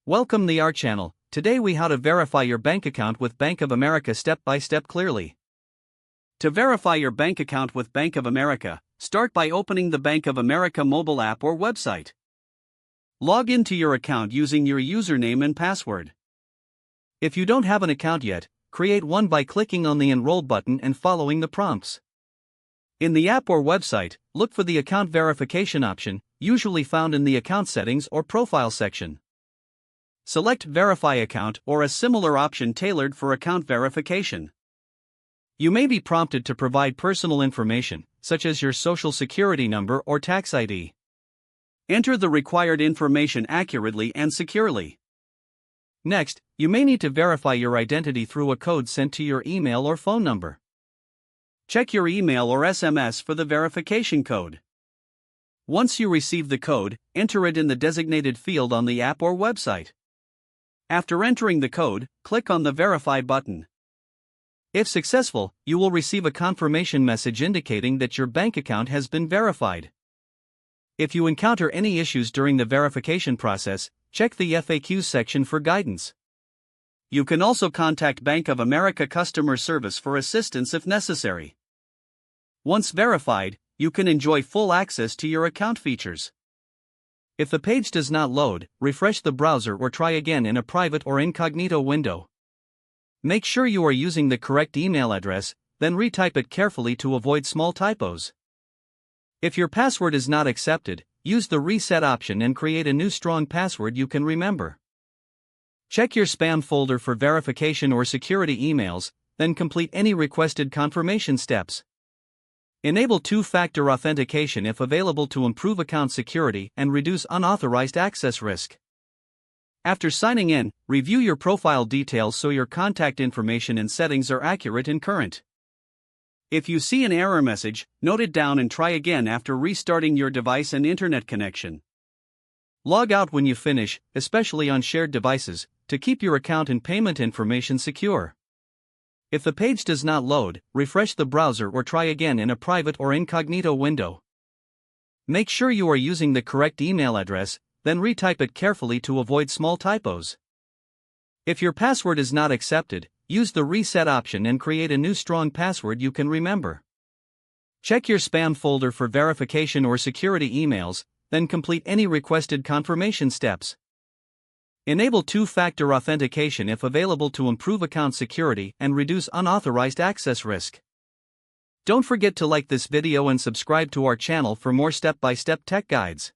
Welcome to our channel. Today we how to verify your bank account with Bank of America step by step clearly. To verify your bank account with Bank of America, start by opening the Bank of America mobile app or website. Log into your account using your username and password. If you don't have an account yet, create one by clicking on the Enroll button and following the prompts. In the app or website, look for the account verification option, usually found in the account settings or profile section. Select Verify Account or a similar option tailored for account verification. You may be prompted to provide personal information, such as your social security number or tax ID. Enter the required information accurately and securely. Next, you may need to verify your identity through a code sent to your email or phone number. Check your email or SMS for the verification code. Once you receive the code, enter it in the designated field on the app or website. After entering the code, click on the Verify button. If successful, you will receive a confirmation message indicating that your bank account has been verified. If you encounter any issues during the verification process, check the FAQs section for guidance. You can also contact Bank of America customer service for assistance if necessary. Once verified, you can enjoy full access to your account features. If the page does not load, refresh the browser or try again in a private or incognito window. Make sure you are using the correct email address, then retype it carefully to avoid small typos. If your password is not accepted, use the reset option and create a new strong password you can remember. Check your spam folder for verification or security emails, then complete any requested confirmation steps. Enable two-factor authentication if available to improve account security and reduce unauthorized access risk. After signing in, review your profile details so your contact information and settings are accurate and current. If you see an error message, note it down and try again after restarting your device and internet connection. Log out when you finish, especially on shared devices, to keep your account and payment information secure. If the page does not load, refresh the browser or try again in a private or incognito window. Make sure you are using the correct email address, then retype it carefully to avoid small typos. If your password is not accepted, use the reset option and create a new strong password you can remember. Check your spam folder for verification or security emails, then complete any requested confirmation steps. Enable two-factor authentication if available to improve account security and reduce unauthorized access risk. Don't forget to like this video and subscribe to our channel for more step-by-step tech guides.